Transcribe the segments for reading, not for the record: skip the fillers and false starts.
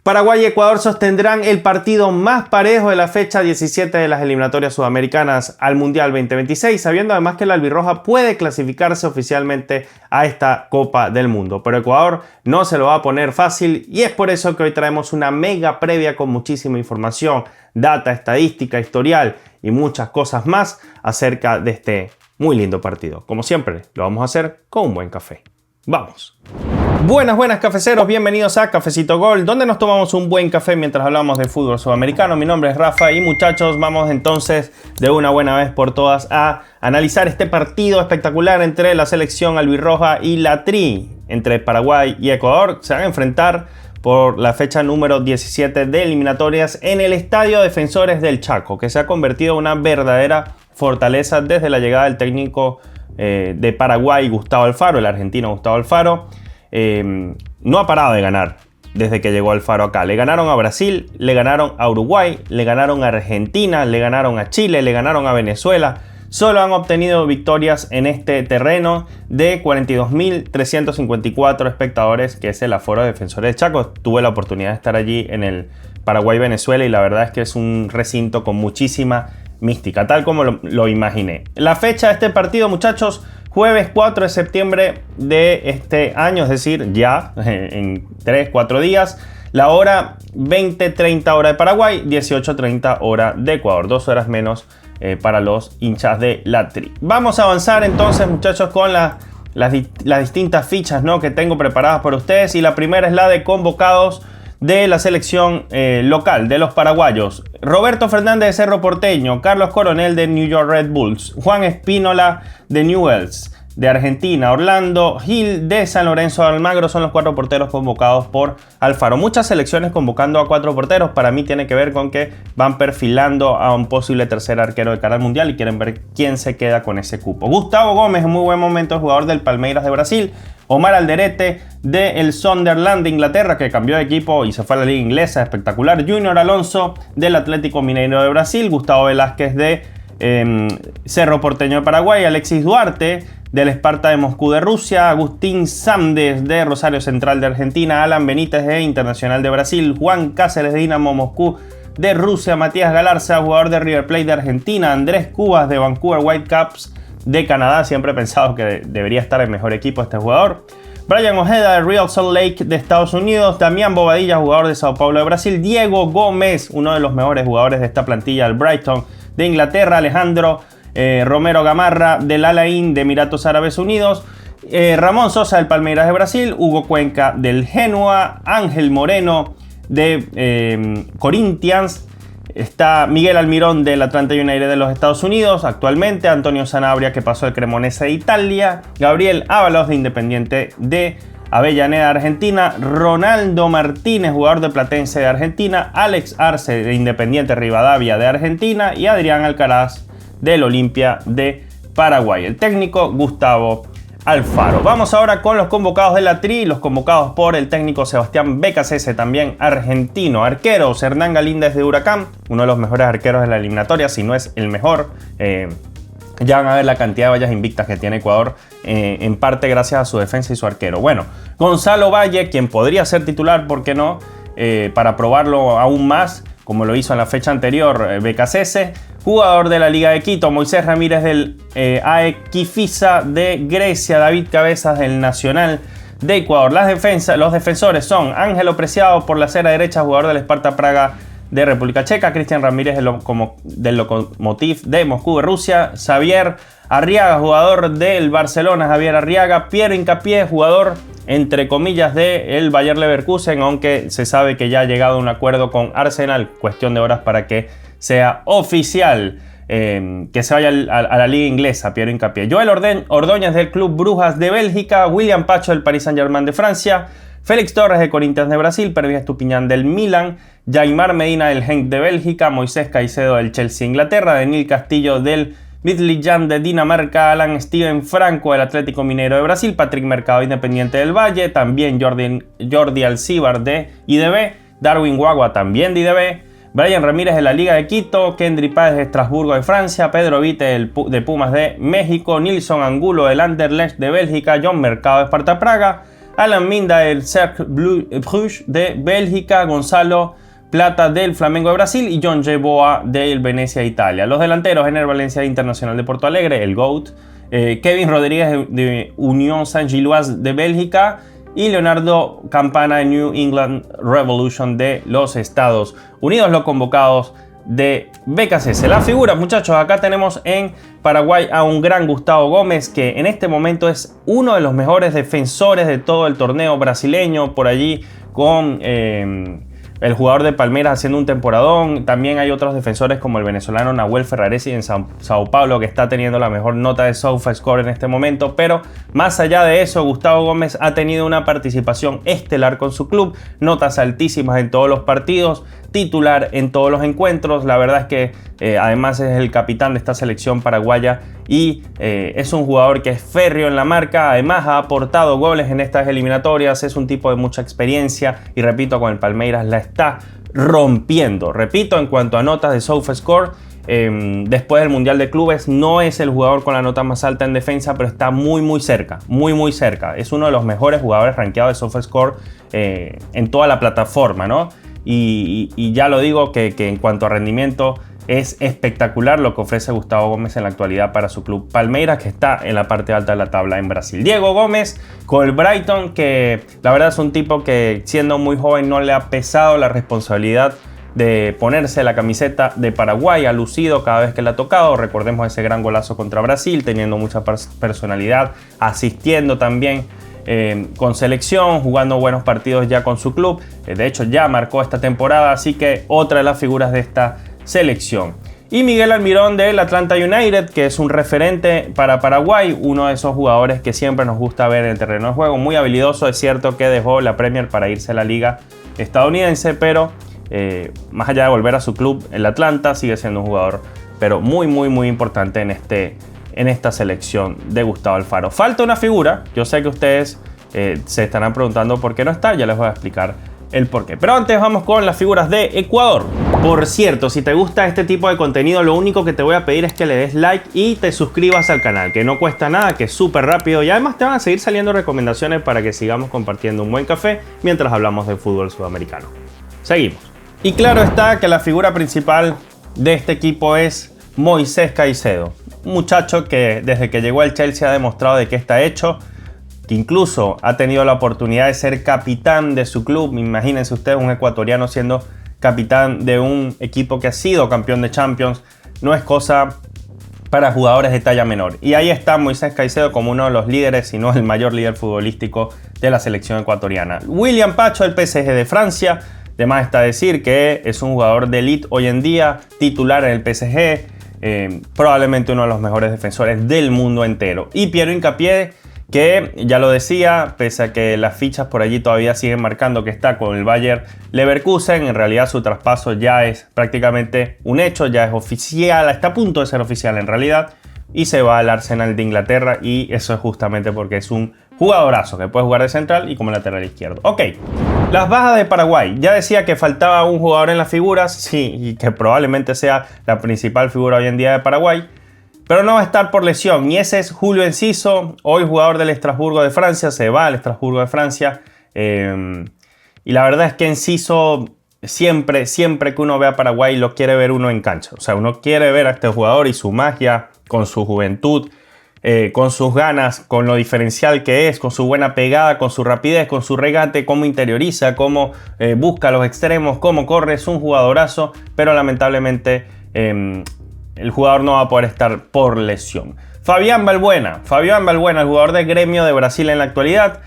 Paraguay y Ecuador sostendrán el partido más parejo de la fecha 17 de las eliminatorias sudamericanas al Mundial 2026, sabiendo además que la albirroja puede clasificarse oficialmente a esta Copa del Mundo. Pero Ecuador no se lo va a poner fácil y es por eso que hoy traemos una mega previa con muchísima información, data, estadística, historial y muchas cosas más acerca de este muy lindo partido. Como siempre, lo vamos a hacer con un buen café. ¡Vamos! Buenas cafeceros, bienvenidos a Cafecito Gol, donde nos tomamos un buen café mientras hablamos de fútbol sudamericano. Mi nombre es Rafa y muchachos, vamos entonces de una buena vez por todas a analizar este partido espectacular entre la selección albirroja y la Tri, entre Paraguay y Ecuador. Se van a enfrentar por la fecha número 17 de eliminatorias en el Estadio Defensores del Chaco, que se ha convertido en una verdadera fortaleza desde la llegada del técnico de Paraguay, Gustavo Alfaro, el argentino Gustavo Alfaro. No ha parado de ganar desde que llegó Alfaro acá. Le ganaron a Brasil, le ganaron a Uruguay, le ganaron a Argentina, le ganaron a Chile, le ganaron a Venezuela. Solo han obtenido victorias en este terreno de 42.354 espectadores, que es el aforo de Defensores del Chaco. Tuve la oportunidad de estar allí en el Paraguay-Venezuela y la verdad es que es un recinto con muchísima mística, tal como lo imaginé. La fecha de este partido, muchachos, jueves 4 de septiembre de este año, es decir, ya en 3-4 días. La hora 20:30 hora de Paraguay, 18:30 hora de Ecuador. 2 horas menos para los hinchas de la Tri. Vamos a avanzar entonces, muchachos, con las distintas fichas, ¿no?, que tengo preparadas para ustedes. Y la primera es la de convocados de la selección local, de los paraguayos. Roberto Fernández de Cerro Porteño, Carlos Coronel de New York Red Bulls, Juan Espínola de Newell's de Argentina, Orlando Gil de San Lorenzo de Almagro son los 4 porteros convocados por Alfaro. Muchas selecciones convocando a 4 porteros, para mí tiene que ver con que van perfilando a un posible tercer arquero de cara al Mundial y quieren ver quién se queda con ese cupo. Gustavo Gómez, en muy buen momento, jugador del Palmeiras de Brasil. Omar Alderete del Sunderland de Inglaterra, que cambió de equipo y se fue a la liga inglesa, espectacular. Junior Alonso del Atlético Mineiro de Brasil. Gustavo Velázquez de Cerro Porteño de Paraguay. Alexis Duarte del Sparta de Moscú de Rusia. Agustín Sámdez de Rosario Central de Argentina. Alan Benítez de Internacional de Brasil. Juan Cáceres de Dinamo Moscú de Rusia. Matías Galarza, jugador de River Plate de Argentina. Andrés Cubas de Vancouver Whitecaps de Canadá. Siempre he pensado que debería estar en mejor equipo este jugador. Brian Ojeda de Real Salt Lake de Estados Unidos. Damián Bobadilla, jugador de Sao Paulo de Brasil. Diego Gómez, uno de los mejores jugadores de esta plantilla, del Brighton de Inglaterra. Alejandro Romero Gamarra del Al-Ain de Emiratos Árabes Unidos. Ramón Sosa del Palmeiras de Brasil. Hugo Cuenca del Genoa. Ángel Moreno de Corinthians. Está Miguel Almirón del Atlanta United de los Estados Unidos actualmente. Antonio Sanabria, que pasó al Cremonese de Italia. Gabriel Ábalos de Independiente de Avellaneda, Argentina. Ronaldo Martínez, jugador de Platense de Argentina. Alex Arce de Independiente Rivadavia de Argentina. Y Adrián Alcaraz del Olimpia de Paraguay. El técnico Gustavo Alfaro. Vamos ahora con los convocados de la Tri, los convocados por el técnico Sebastián Becasese, también argentino. Arqueros: Hernán Galíndez de Huracán, uno de los mejores arqueros de la eliminatoria, si no es el mejor. Ya van a ver la cantidad de vallas invictas que tiene Ecuador, en parte gracias a su defensa y su arquero. Bueno, Gonzalo Valle, quien podría ser titular, ¿por qué no?, para probarlo aún más, como lo hizo en la fecha anterior Becasese. Jugador de la Liga de Quito: Moisés Ramírez del AEK Kifisa de Grecia. David Cabezas del Nacional de Ecuador. Los defensores son Ángelo Preciado por la acera derecha, jugador del Sparta Praga de República Checa. Cristian Ramírez del Lokomotiv de Moscú de Rusia. Xavier Arriaga, jugador del Barcelona. Javier Arriaga. Piero Hincapié, jugador entre comillas del Bayer Leverkusen, aunque se sabe que ya ha llegado a un acuerdo con Arsenal. Cuestión de horas para que sea oficial que se vaya a la liga inglesa, Piero Hincapié. Joel Ordóñez del Club Brujas de Bélgica. William Pacho del Paris Saint-Germain de Francia. Félix Torres de Corinthians de Brasil. Pervis Estupiñán del Milan. Jaimar Medina del Genk de Bélgica. Moisés Caicedo del Chelsea de Inglaterra. Daniel Castillo del Midtjylland de Dinamarca. Alan Steven Franco del Atlético Mineiro de Brasil. Patrick Mercado, Independiente del Valle. También Jordi Alcíbar de IDB. Darwin Guagua, también de IDB. Brian Ramírez de la Liga de Quito. Kendry Páez de Estrasburgo de Francia. Pedro Vite de Pumas de México. Nilson Angulo del Anderlecht de Bélgica. John Mercado de Sparta Praga. Alan Minda del Cercle Bruges de Bélgica, Gonzalo Plata del Flamengo de Brasil y John Yeboah del Venecia de Italia. Los delanteros, Ener Valencia Internacional de Porto Alegre, el GOAT, Kevin Rodríguez de Unión Saint-Gilloise de Bélgica y Leonardo Campana de New England Revolution de los Estados Unidos, los convocados de BKCS. Las figuras, muchachos, acá tenemos en Paraguay a un gran Gustavo Gómez, que en este momento es uno de los mejores defensores de todo el torneo brasileño, por allí con el jugador de Palmeiras haciendo un temporadón. También hay otros defensores como el venezolano Nahuel Ferraresi en Sao Paulo, que está teniendo la mejor nota de SofaScore en este momento. Pero más allá de eso, Gustavo Gómez ha tenido una participación estelar con su club, notas altísimas en todos los partidos, titular en todos los encuentros. La verdad es que además es el capitán de esta selección paraguaya y es un jugador que es férreo en la marca. Además ha aportado goles en estas eliminatorias, es un tipo de mucha experiencia y repito, con el Palmeiras la está rompiendo. Repito, en cuanto a notas de SofaScore, después del Mundial de Clubes no es el jugador con la nota más alta en defensa, pero está muy cerca, muy cerca. Es uno de los mejores jugadores rankeados de SofaScore en toda la plataforma, ¿no? Y ya lo digo que en cuanto a rendimiento es espectacular lo que ofrece Gustavo Gómez en la actualidad para su club Palmeiras, que está en la parte alta de la tabla en Brasil. Diego Gómez con el Brighton, que la verdad es un tipo que siendo muy joven no le ha pesado la responsabilidad de ponerse la camiseta de Paraguay, ha lucido cada vez que le ha tocado. Recordemos ese gran golazo contra Brasil, teniendo mucha personalidad, asistiendo también con selección, jugando buenos partidos ya con su club. De hecho ya marcó esta temporada, así que otra de las figuras de esta selección. Y Miguel Almirón del Atlanta United, que es un referente para Paraguay, uno de esos jugadores que siempre nos gusta ver en el terreno de juego, muy habilidoso. Es cierto que dejó la Premier para irse a la liga estadounidense, pero más allá de volver a su club, el Atlanta sigue siendo un jugador pero muy importante en esta selección de Gustavo Alfaro. Falta una figura, yo sé que ustedes se estarán preguntando por qué no está, ya les voy a explicar el porqué. Pero antes vamos con las figuras de Ecuador. Por cierto, si te gusta este tipo de contenido, lo único que te voy a pedir es que le des like y te suscribas al canal, que no cuesta nada, que es súper rápido y además te van a seguir saliendo recomendaciones para que sigamos compartiendo un buen café mientras hablamos de fútbol sudamericano. Seguimos. Y claro está que la figura principal de este equipo es Moisés Caicedo, un muchacho que desde que llegó al Chelsea ha demostrado de qué está hecho, que incluso ha tenido la oportunidad de ser capitán de su club. Imagínense ustedes, un ecuatoriano siendo capitán de un equipo que ha sido campeón de Champions, no es cosa para jugadores de talla menor. Y ahí está Moisés Caicedo como uno de los líderes, si no el mayor líder futbolístico de la selección ecuatoriana. William Pacho, el PSG de Francia, de más está decir que es un jugador de élite hoy en día, titular en el PSG, probablemente uno de los mejores defensores del mundo entero. Y Piero Hincapié, que ya lo decía, pese a que las fichas por allí todavía siguen marcando que está con el Bayer Leverkusen, en realidad su traspaso ya es prácticamente un hecho, ya es oficial, está a punto de ser oficial en realidad, y se va al Arsenal de Inglaterra, y eso es justamente porque es un jugadorazo que puede jugar de central y como lateral izquierdo. Ok, las bajas de Paraguay. Ya decía que faltaba un jugador en las figuras, sí, y que probablemente sea la principal figura hoy en día de Paraguay, pero no va a estar por lesión, y ese es Julio Enciso, hoy jugador del Estrasburgo de Francia, se va al Estrasburgo de Francia, y la verdad es que Enciso siempre que uno ve a Paraguay lo quiere ver uno en cancha, o sea, uno quiere ver a este jugador y su magia, con su juventud, con sus ganas, con lo diferencial que es, con su buena pegada, con su rapidez, con su regate, cómo interioriza, cómo busca los extremos, cómo corre, es un jugadorazo, pero lamentablemente el jugador no va a poder estar por lesión. Fabián Balbuena, el jugador de Gremio de Brasil en la actualidad,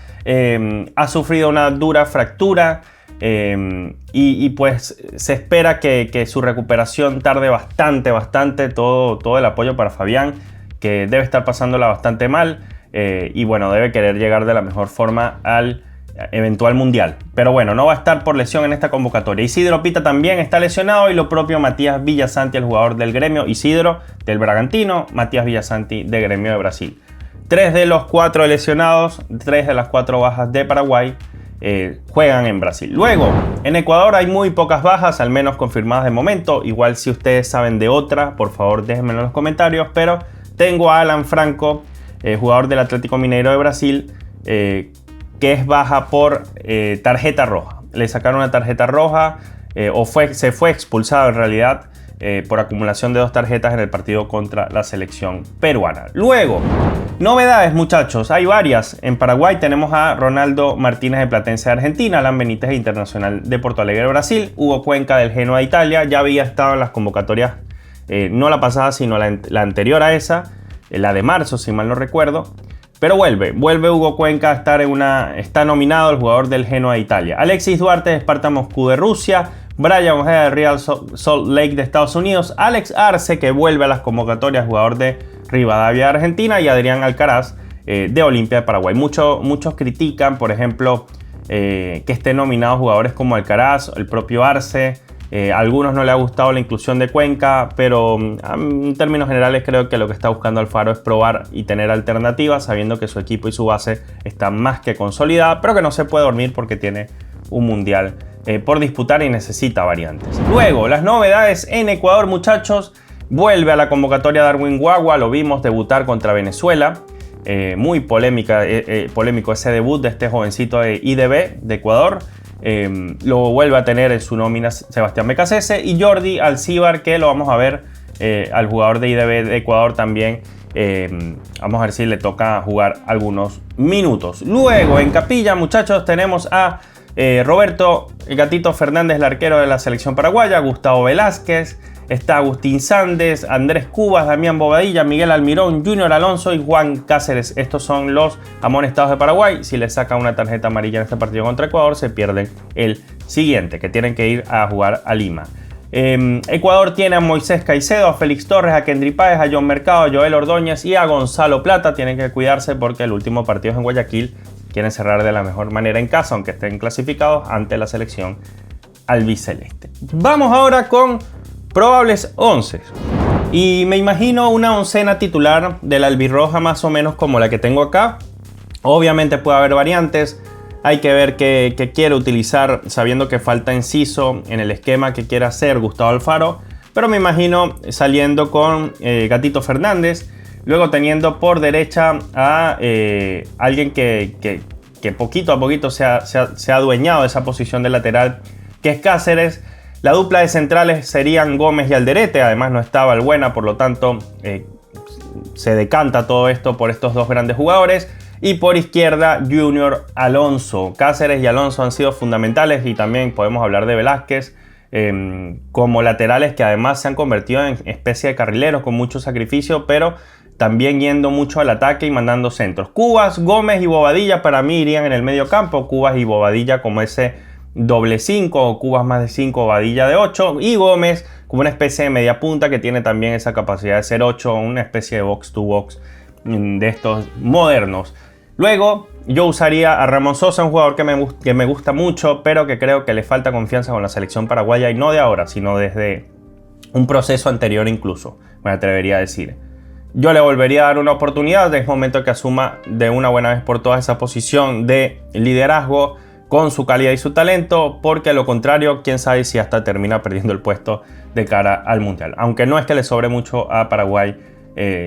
ha sufrido una dura fractura y pues se espera que su recuperación tarde bastante. Todo el apoyo para Fabián, que debe estar pasándola bastante mal y bueno, debe querer llegar de la mejor forma al eventual mundial, pero bueno, no va a estar por lesión en esta convocatoria. Isidro Pita también está lesionado, y lo propio Matías Villasanti, el jugador del Gremio. Isidro del Bragantino, Matías Villasanti de Gremio de Brasil. 3 de los 4 lesionados, 3 de las 4 bajas de Paraguay juegan en Brasil. Luego, en Ecuador hay muy pocas bajas, al menos confirmadas de momento. Igual si ustedes saben de otra, por favor déjenmelo en los comentarios, pero tengo a Alan Franco, jugador del Atlético Mineiro de Brasil, que es baja por tarjeta roja. Le sacaron una tarjeta roja se fue expulsado en realidad por acumulación de 2 tarjetas en el partido contra la selección peruana. Luego, novedades, muchachos, hay varias. En Paraguay tenemos a Ronaldo Martínez de Platense de Argentina, Alan Benítez Internacional de Porto Alegre Brasil, Hugo Cuenca del Genoa de Italia, ya había estado en las convocatorias, no la pasada sino la anterior a esa, la de marzo si mal no recuerdo. Pero vuelve Hugo Cuenca a estar está nominado el jugador del Genoa de Italia. Alexis Duarte de Sparta Moscú de Rusia, Brian Ojeda de Real Salt Lake de Estados Unidos, Alex Arce, que vuelve a las convocatorias, jugador de Rivadavia de Argentina, y Adrián Alcaraz de Olimpia de Paraguay. Muchos critican, por ejemplo, que estén nominados jugadores como Alcaraz, el propio Arce. A algunos no le ha gustado la inclusión de Cuenca, pero en términos generales creo que lo que está buscando Alfaro es probar y tener alternativas, sabiendo que su equipo y su base están más que consolidadas, pero que no se puede dormir porque tiene un mundial por disputar y necesita variantes. Luego, las novedades en Ecuador, muchachos. Vuelve a la convocatoria Darwin Guagua, lo vimos debutar contra Venezuela. Muy polémico ese debut de este jovencito de IDB de Ecuador. Lo vuelve a tener en su nómina Sebastián Becasese y Jordi Alcíbar, que lo vamos a ver al jugador de IDB de Ecuador también. Vamos a ver si le toca jugar algunos minutos. Luego en Capilla, muchachos, tenemos a Roberto el Gatito Fernández, el arquero de la selección paraguaya, Gustavo Velázquez, está Agustín Sández, Andrés Cubas, Damián Bobadilla, Miguel Almirón, Junior Alonso y Juan Cáceres. Estos son los amonestados de Paraguay. Si les saca una tarjeta amarilla en este partido contra Ecuador, se pierden el siguiente, que tienen que ir a jugar a Lima. Ecuador tiene a Moisés Caicedo, a Félix Torres, a Kendry Páez, a John Mercado, a Joel Ordóñez y a Gonzalo Plata. Tienen que cuidarse porque el último partido es en Guayaquil. Quieren cerrar de la mejor manera en casa, aunque estén clasificados ante la selección albiceleste. Vamos ahora con probables 11. Y me imagino una oncena titular de la albirroja más o menos como la que tengo acá. Obviamente puede haber variantes. Hay que ver qué quiere utilizar, sabiendo que falta Enciso en el esquema que quiere hacer Gustavo Alfaro. Pero me imagino saliendo con Gatito Fernández. Luego teniendo por derecha a alguien que poquito a poquito se ha adueñado de esa posición de lateral, que es Cáceres. La dupla de centrales serían Gómez y Alderete. Además no está Valbuena, por lo tanto se decanta todo esto por estos dos grandes jugadores. Y por izquierda, Junior Alonso. Cáceres y Alonso han sido fundamentales, y también podemos hablar de Velázquez como laterales que además se han convertido en especie de carrileros con mucho sacrificio, pero también yendo mucho al ataque y mandando centros. Cubas, Gómez y Bobadilla para mí irían en el medio campo. Cubas y Bobadilla como ese doble 5, o Cubas más de 5, Bobadilla de 8, y Gómez como una especie de media punta que tiene también esa capacidad de ser 8, una especie de box to box de estos modernos. Luego yo usaría a Ramón Sosa, un jugador que me gusta mucho, pero que creo que le falta confianza con la selección paraguaya, y no de ahora, sino desde un proceso anterior incluso, me atrevería a decir. Yo le volvería a dar una oportunidad. Es momento que asuma de una buena vez por todas esa posición de liderazgo con su calidad y su talento, porque a lo contrario, quién sabe si hasta termina perdiendo el puesto de cara al Mundial. Aunque no es que le sobre mucho a Paraguay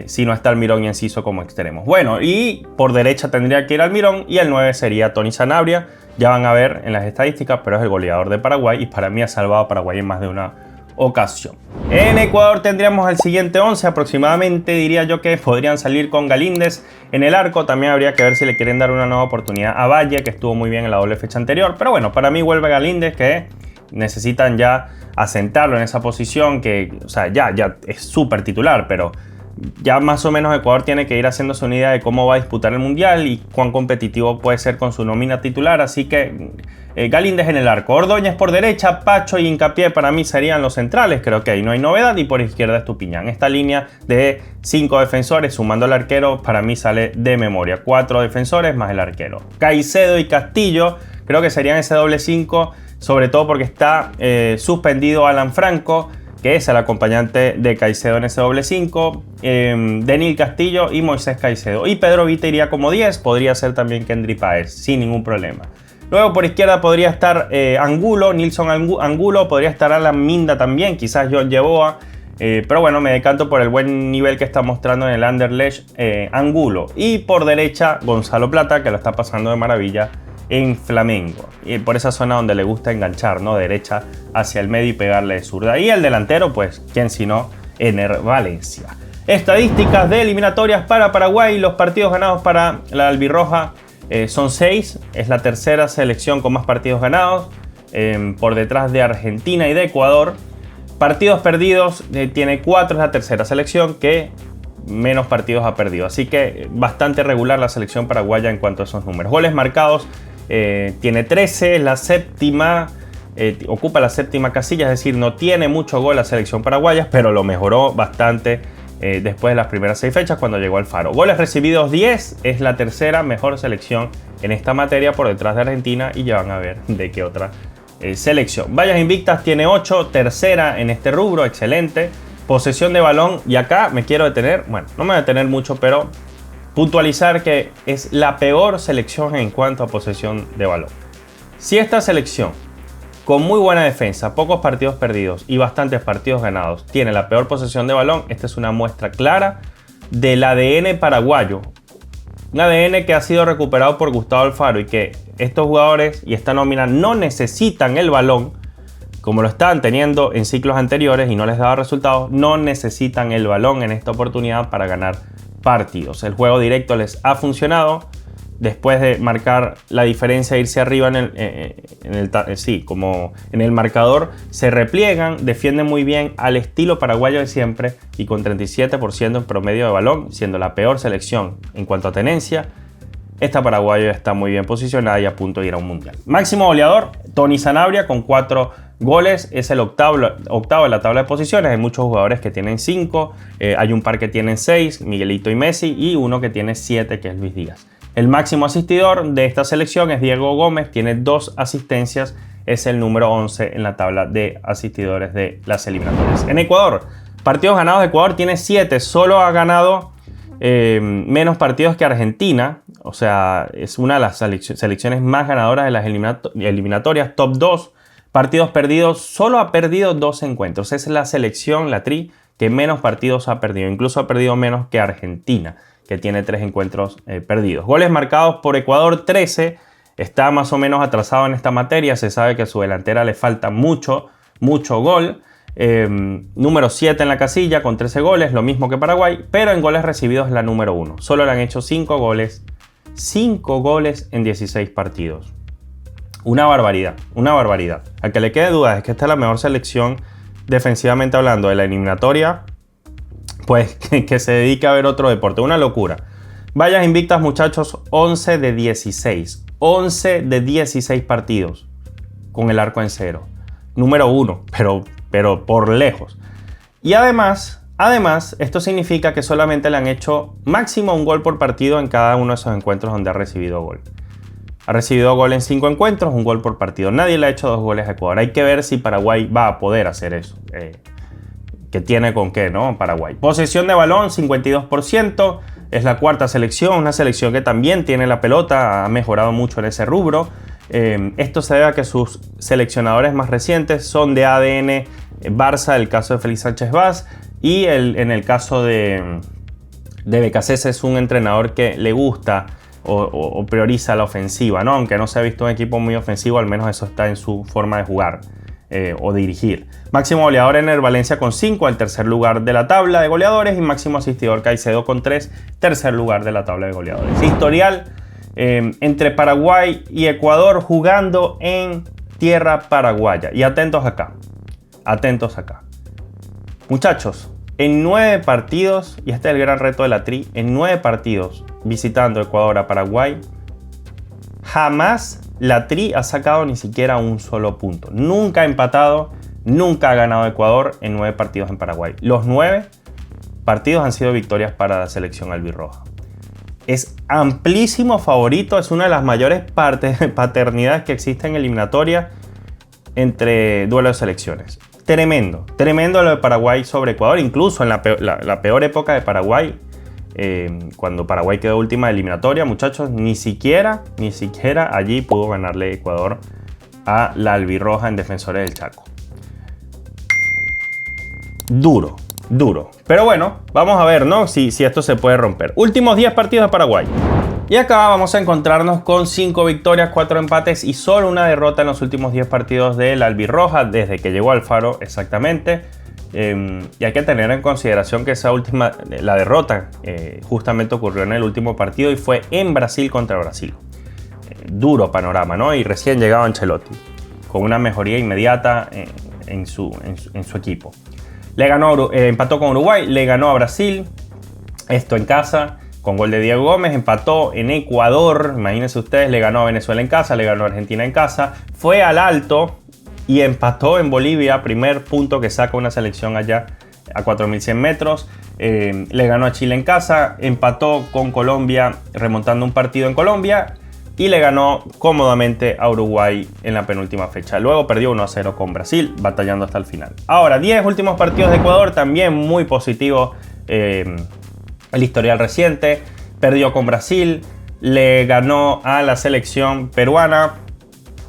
si no está Almirón y Enciso como extremos. Bueno, y por derecha tendría que ir Almirón, y el 9 sería Tony Sanabria. Ya van a ver en las estadísticas, pero es el goleador de Paraguay y para mí ha salvado a Paraguay en más de una ocasión. En Ecuador tendríamos el siguiente 11. Aproximadamente diría yo que podrían salir con Galíndez en el arco. También habría que ver si le quieren dar una nueva oportunidad a Valle, que estuvo muy bien en la doble fecha anterior. Pero bueno, para mí vuelve Galíndez, que necesitan ya asentarlo en esa posición, que o sea, ya es súper titular, pero ya más o menos Ecuador tiene que ir haciéndose una idea de cómo va a disputar el Mundial y cuán competitivo puede ser con su nómina titular. Así que Galíndez en el arco, Ordóñez por derecha, Pacho y Hincapié para mí serían los centrales. Creo que ahí no hay novedad, y por izquierda Estupiñán. Esta línea de 5 defensores sumando al arquero para mí sale de memoria. 4 defensores más el arquero. Caicedo y Castillo creo que serían ese doble 5, sobre todo porque está suspendido Alan Franco, que es el acompañante de Caicedo en ese doble 5, Denil Castillo y Moisés Caicedo. Y Pedro Vita iría como 10, podría ser también Kendry Páez, sin ningún problema. Luego por izquierda podría estar Angulo, Nilson Angulo, podría estar Alan Minda también, quizás John Yeboah, Pero bueno, me decanto por el buen nivel que está mostrando en el Anderlecht Angulo. Y por derecha, Gonzalo Plata, que lo está pasando de maravilla en Flamengo. Y por esa zona donde le gusta enganchar, ¿no? Derecha hacia el medio y pegarle de zurda. Y el delantero, pues, ¿quién sino? Ener Valencia. Estadísticas de eliminatorias para Paraguay. Los partidos ganados para la albirroja son 6. Es la tercera selección con más partidos ganados. Por detrás de Argentina y de Ecuador. Partidos perdidos, tiene 4, es la tercera selección que menos partidos ha perdido. Así que bastante regular la selección paraguaya en cuanto a esos números. Goles marcados, tiene 13, es la séptima, ocupa la séptima casilla, es decir, no tiene mucho gol la selección paraguaya, pero lo mejoró bastante después de las primeras 6 fechas cuando llegó al Faro. Goles recibidos 10, es la tercera mejor selección en esta materia por detrás de Argentina y ya van a ver de qué otra selección. Vallas invictas tiene 8, tercera en este rubro, excelente. Posesión de balón, y acá me quiero detener, bueno, no me voy a detener mucho, pero puntualizar que es la peor selección en cuanto a posesión de balón. Si esta selección, con muy buena defensa, pocos partidos perdidos y bastantes partidos ganados, tiene la peor posesión de balón, esta es una muestra clara del ADN paraguayo. Un ADN que ha sido recuperado por Gustavo Alfaro y que estos jugadores y esta nómina no necesitan el balón, como lo estaban teniendo en ciclos anteriores y no les daba resultados, no necesitan el balón en esta oportunidad para ganar partidos. El juego directo les ha funcionado. Después de marcar la diferencia e irse arriba como en el marcador, se repliegan, defienden muy bien al estilo paraguayo de siempre y con 37% en promedio de balón, siendo la peor selección en cuanto a tenencia. Esta paraguaya está muy bien posicionada y a punto de ir a un mundial. Máximo goleador, Tony Sanabria con 4 goles, es el octavo de la tabla de posiciones. Hay muchos jugadores que tienen 5, hay un par que tienen 6, Miguelito y Messi, y uno que tiene 7, que es Luis Díaz. El máximo asistidor de esta selección es Diego Gómez, tiene 2 asistencias, es el número 11 en la tabla de asistidores de las eliminatorias. En Ecuador, partidos ganados de Ecuador tiene 7, solo ha ganado menos partidos que Argentina, o sea, es una de las selecciones más ganadoras de las eliminatorias, top 2. Partidos perdidos, solo ha perdido 2 encuentros, es la selección, la Tri, que menos partidos ha perdido, incluso ha perdido menos que Argentina, que tiene 3 encuentros perdidos. Goles marcados por Ecuador, 13. Está más o menos atrasado en esta materia. Se sabe que a su delantera le falta mucho gol. Número 7 en la casilla con 13 goles, lo mismo que Paraguay. Pero en goles recibidos es la número 1. Solo le han hecho 5 goles. 5 goles en 16 partidos. Una barbaridad, una barbaridad. A que le quede duda es que esta es la mejor selección defensivamente hablando de la eliminatoria. Pues que se dedique a ver otro deporte. Una locura. Vallas invictas, muchachos, 11 de 16. 11 de 16 partidos con el arco en cero. Número 1, pero por lejos. Y además, esto significa que solamente le han hecho máximo un gol por partido en cada uno de esos encuentros donde ha recibido gol. Ha recibido gol en 5 encuentros, un gol por partido. Nadie le ha hecho 2 goles a Ecuador. Hay que ver si Paraguay va a poder hacer eso. Que tiene con qué, ¿no? Paraguay. Posesión de balón, 52%. Es la cuarta selección, una selección que también tiene la pelota, ha mejorado mucho en ese rubro. Esto se debe a que sus seleccionadores más recientes son de ADN Barça, el caso de Félix Sánchez Vaz, y en el caso de Becasés es un entrenador que le gusta o prioriza la ofensiva, ¿no? Aunque no se ha visto un equipo muy ofensivo, al menos eso está en su forma de jugar. O dirigir. Máximo goleador Ener Valencia con 5, el tercer lugar de la tabla de goleadores, y máximo asistidor Caicedo con 3, tercer lugar de la tabla de goleadores. Historial entre Paraguay y Ecuador jugando en tierra paraguaya. Y atentos acá, muchachos, en 9 partidos, y este es el gran reto de la Tri, en 9 partidos visitando Ecuador a Paraguay, jamás la Tri ha sacado ni siquiera un solo punto. Nunca ha empatado, nunca ha ganado Ecuador en 9 partidos en Paraguay. Los 9 partidos han sido victorias para la selección albirroja. Es amplísimo favorito, es una de las mayores paternidades que existe en eliminatoria entre duelos de selecciones. Tremendo lo de Paraguay sobre Ecuador, incluso en la peor época de Paraguay. Cuando Paraguay quedó última eliminatoria, muchachos, ni siquiera allí pudo ganarle Ecuador a la albirroja en Defensores del Chaco. Duro, duro. Pero bueno, vamos a ver, ¿no? Si esto se puede romper. Últimos 10 partidos de Paraguay. Y acá vamos a encontrarnos con 5 victorias, 4 empates y solo una derrota en los últimos 10 partidos del albirroja desde que llegó Alfaro exactamente. Y hay que tener en consideración que esa última, la derrota justamente ocurrió en el último partido y fue en Brasil contra Brasil. Duro panorama, ¿no? Y recién llegado Ancelotti, con una mejoría inmediata en su equipo. Empató con Uruguay, le ganó a Brasil, esto en casa, con gol de Diego Gómez, empató en Ecuador, imagínense ustedes, le ganó a Venezuela en casa, le ganó a Argentina en casa, fue al Alto y empató en Bolivia, primer punto que saca una selección allá a 4.100 metros, le ganó a Chile en casa, empató con Colombia remontando un partido en Colombia y le ganó cómodamente a Uruguay en la penúltima fecha. Luego perdió 1-0 con Brasil, batallando hasta el final. Ahora, 10 últimos partidos de Ecuador, también muy positivo el historial reciente. Perdió con Brasil, le ganó a la selección peruana,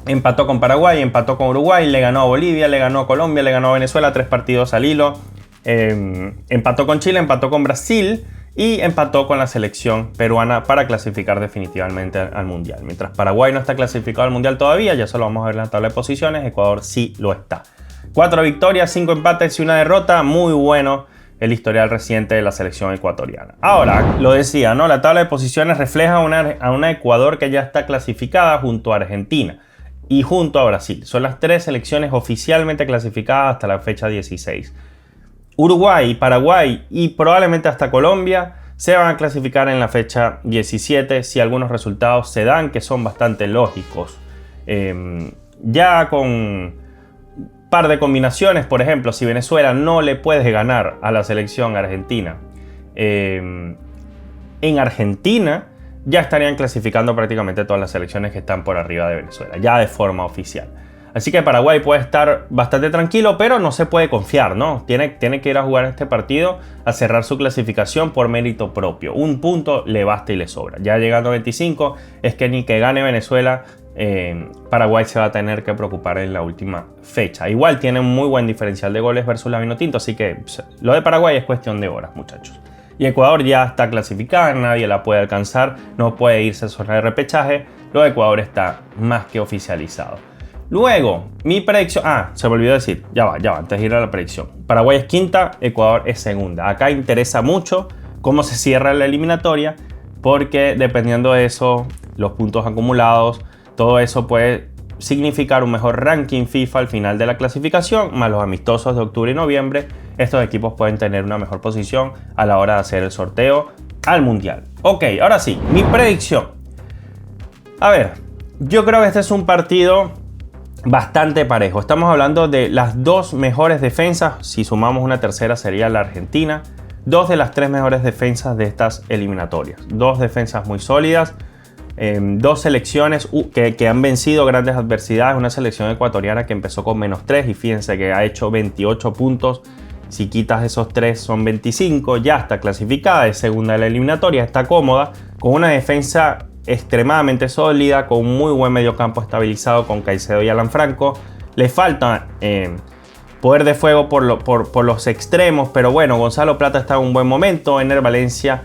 empató con Paraguay, empató con Uruguay, le ganó a Bolivia, le ganó a Colombia, le ganó a Venezuela, 3 partidos al hilo. Empató con Chile, empató con Brasil y empató con la selección peruana para clasificar definitivamente al Mundial. Mientras Paraguay no está clasificado al Mundial todavía, ya solo vamos a ver en la tabla de posiciones, Ecuador sí lo está. 4 victorias, 5 empates y una derrota, muy bueno el historial reciente de la selección ecuatoriana. Ahora, lo decía, ¿no? La tabla de posiciones refleja a una Ecuador que ya está clasificada junto a Argentina y junto a Brasil. Son las 3 selecciones oficialmente clasificadas hasta la fecha 16. Uruguay, Paraguay y probablemente hasta Colombia se van a clasificar en la fecha 17 si algunos resultados se dan, que son bastante lógicos. Ya con un par de combinaciones, por ejemplo, si Venezuela no le puede ganar a la selección argentina, en Argentina ya estarían clasificando prácticamente todas las selecciones que están por arriba de Venezuela, ya de forma oficial. Así que Paraguay puede estar bastante tranquilo, pero no se puede confiar, ¿no? Tiene que ir a jugar este partido, a cerrar su clasificación por mérito propio. Un punto le basta y le sobra. Ya llegando a 25, es que ni que gane Venezuela, Paraguay se va a tener que preocupar en la última fecha. Igual tiene un muy buen diferencial de goles versus la Vinotinto, así que lo de Paraguay es cuestión de horas, muchachos. Y Ecuador ya está clasificada, nadie la puede alcanzar, no puede irse a zona de repechaje. Lo de Ecuador está más que oficializado. Luego, mi predicción... se me olvidó decir. Ya va, antes de ir a la predicción. Paraguay es quinta, Ecuador es segunda. Acá interesa mucho cómo se cierra la eliminatoria, porque dependiendo de eso, los puntos acumulados, todo eso puede significar un mejor ranking FIFA al final de la clasificación, más los amistosos de octubre y noviembre. Estos equipos pueden tener una mejor posición a la hora de hacer el sorteo al Mundial. Ok, ahora sí, mi predicción. A ver, yo creo que este es un partido bastante parejo. Estamos hablando de las 2 mejores defensas. Si sumamos una tercera sería la Argentina. 2 de las 3 mejores defensas de estas eliminatorias. 2 defensas muy sólidas. 2 selecciones que han vencido grandes adversidades. Una selección ecuatoriana que empezó con -3 y fíjense que ha hecho 28 puntos. Si quitas esos 3 son 25. Ya está clasificada, es segunda de la eliminatoria. Está cómoda con una defensa extremadamente sólida, con un muy buen mediocampo estabilizado con Caicedo y Alan Franco. Le falta poder de fuego por los extremos, pero bueno, Gonzalo Plata está en un buen momento. Ener Valencia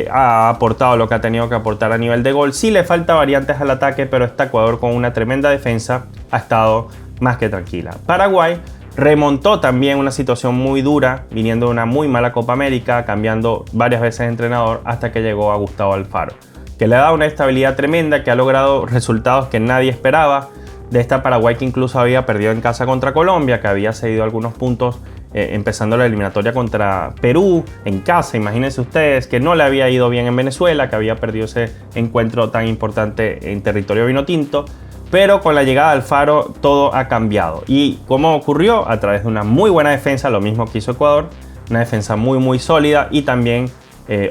ha aportado lo que ha tenido que aportar a nivel de gol. Sí le falta variantes al ataque, pero este Ecuador con una tremenda defensa ha estado más que tranquila. Paraguay remontó también una situación muy dura, viniendo de una muy mala Copa América, cambiando varias veces de entrenador hasta que llegó a Gustavo Alfaro, que le ha dado una estabilidad tremenda, que ha logrado resultados que nadie esperaba. De esta Paraguay que incluso había perdido en casa contra Colombia, que había cedido algunos puntos empezando la eliminatoria contra Perú en casa. Imagínense ustedes que no le había ido bien en Venezuela, que había perdido ese encuentro tan importante en territorio vinotinto. Pero con la llegada de Alfaro todo ha cambiado. ¿Y cómo ocurrió? A través de una muy buena defensa, lo mismo que hizo Ecuador. Una defensa muy sólida y también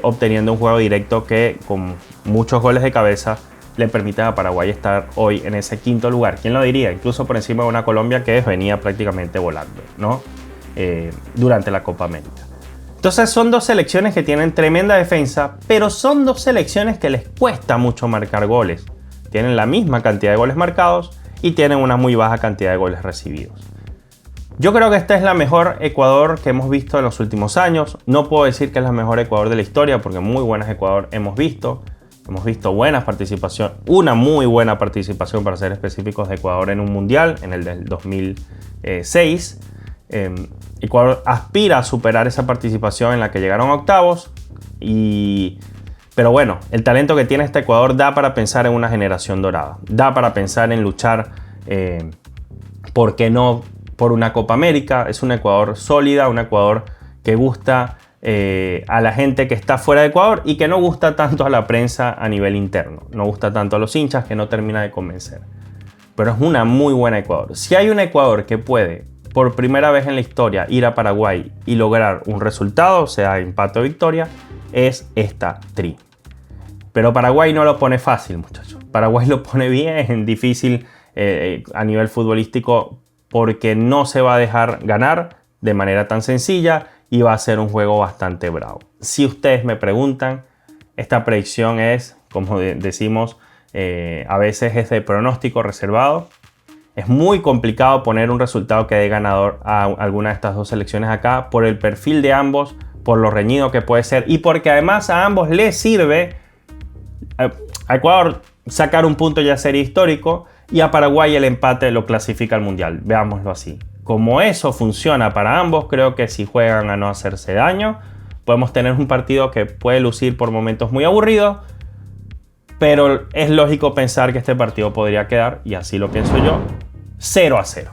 obteniendo un juego directo que con muchos goles de cabeza le permite a Paraguay estar hoy en ese 5º lugar. ¿Quién lo diría? Incluso por encima de una Colombia que venía prácticamente volando, ¿no? Durante la Copa América. Entonces son 2 selecciones que tienen tremenda defensa, pero son 2 selecciones que les cuesta mucho marcar goles. Tienen la misma cantidad de goles marcados y tienen una muy baja cantidad de goles recibidos. Yo creo que esta es la mejor Ecuador que hemos visto en los últimos años. No puedo decir que es la mejor Ecuador de la historia porque muy buenas Ecuador hemos visto. Hemos visto buenas participaciones, una muy buena participación para ser específicos de Ecuador en un mundial, en el del 2006. Ecuador aspira a superar esa participación en la que llegaron a octavos. Pero bueno, el talento que tiene este Ecuador da para pensar en una generación dorada. Da para pensar en luchar, ¿por qué no?, por una Copa América. Es un Ecuador sólida, un Ecuador que gusta a la gente que está fuera de Ecuador y que no gusta tanto a la prensa a nivel interno. No gusta tanto a los hinchas, que no termina de convencer. Pero es una muy buena Ecuador. Si hay un Ecuador que puede, por primera vez en la historia, ir a Paraguay y lograr un resultado, sea empate o victoria, es esta tri. Pero Paraguay no lo pone fácil, muchachos. Paraguay lo pone bien difícil a nivel futbolístico porque no se va a dejar ganar de manera tan sencilla y va a ser un juego bastante bravo. Si ustedes me preguntan, esta predicción es, como decimos, a veces es de pronóstico reservado. Es muy complicado poner un resultado que dé ganador a alguna de estas dos selecciones acá por el perfil de ambos, por lo reñido que puede ser y porque además a ambos les sirve a Ecuador sacar un punto ya sería histórico y a Paraguay el empate lo clasifica al mundial. Veámoslo así. Como eso funciona para ambos, creo que si juegan a no hacerse daño, podemos tener un partido que puede lucir por momentos muy aburrido, pero es lógico pensar que este partido podría quedar, y así lo pienso yo, 0-0.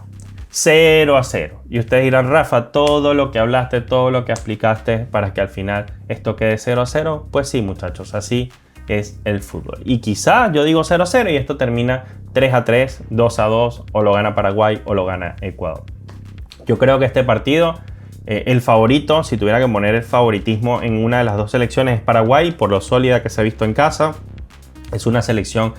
0-0. Y ustedes dirán, Rafa, todo lo que hablaste, todo lo que explicaste para que al final esto quede 0-0. Pues sí, muchachos, así es el fútbol. Y quizá yo digo 0-0 y esto termina 3-3, 2-2, o lo gana Paraguay o lo gana Ecuador. Yo creo que este partido, el favorito, si tuviera que poner el favoritismo en una de las dos selecciones, es Paraguay, por lo sólida que se ha visto en casa. Es una selección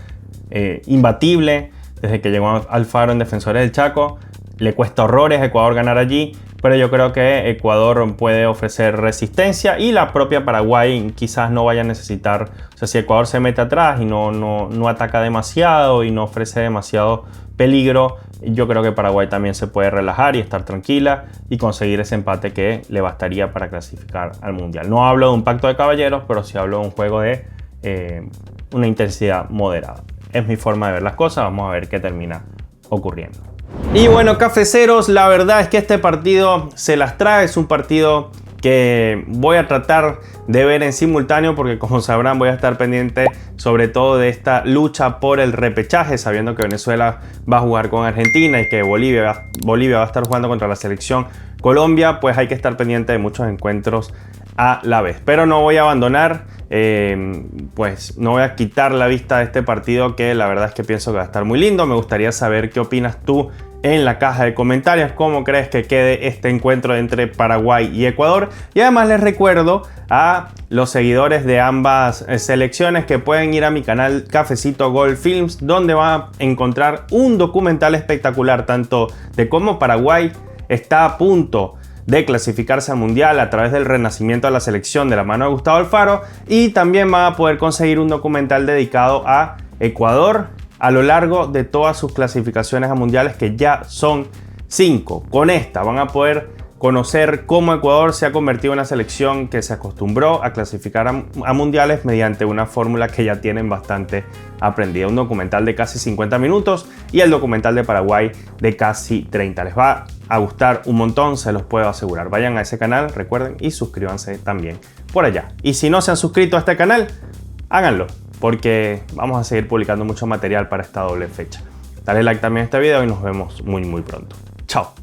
imbatible desde que llegó Alfaro en Defensores del Chaco. Le cuesta horrores a Ecuador ganar allí, pero yo creo que Ecuador puede ofrecer resistencia y la propia Paraguay quizás no vaya a necesitar. O sea, si Ecuador se mete atrás y no ataca demasiado y no ofrece demasiado peligro, yo creo que Paraguay también se puede relajar y estar tranquila y conseguir ese empate que le bastaría para clasificar al mundial. No hablo de un pacto de caballeros, pero sí hablo de un juego de una intensidad moderada. Es mi forma de ver las cosas. Vamos a ver qué termina ocurriendo. Y bueno, cafeceros, la verdad es que este partido se las trae. Es un partido que voy a tratar de ver en simultáneo porque, como sabrán, voy a estar pendiente sobre todo de esta lucha por el repechaje, sabiendo que Venezuela va a jugar con Argentina y que Bolivia va a estar jugando contra la selección Colombia. Pues hay que estar pendiente de muchos encuentros a la vez, pero no voy a abandonar, pues no voy a quitar la vista de este partido, que la verdad es que pienso que va a estar muy lindo. Me gustaría saber qué opinas tú en la caja de comentarios, cómo crees que quede este encuentro entre Paraguay y Ecuador. Y además les recuerdo a los seguidores de ambas selecciones que pueden ir a mi canal Cafecito Gol Films, donde van a encontrar un documental espectacular tanto de cómo Paraguay está a punto de clasificarse al mundial a través del renacimiento de la selección de la mano de Gustavo Alfaro, y también van a poder conseguir un documental dedicado a Ecuador a lo largo de todas sus clasificaciones a mundiales, que ya son 5. Con esta van a poder conocer cómo Ecuador se ha convertido en una selección que se acostumbró a clasificar a mundiales mediante una fórmula que ya tienen bastante aprendida. Un documental de casi 50 minutos y el documental de Paraguay de casi 30. Les va a gustar un montón, se los puedo asegurar. Vayan a ese canal, recuerden, y suscríbanse también por allá. Y si no se han suscrito a este canal, háganlo, porque vamos a seguir publicando mucho material para esta doble fecha. Dale like también a este video y nos vemos muy pronto. Chao.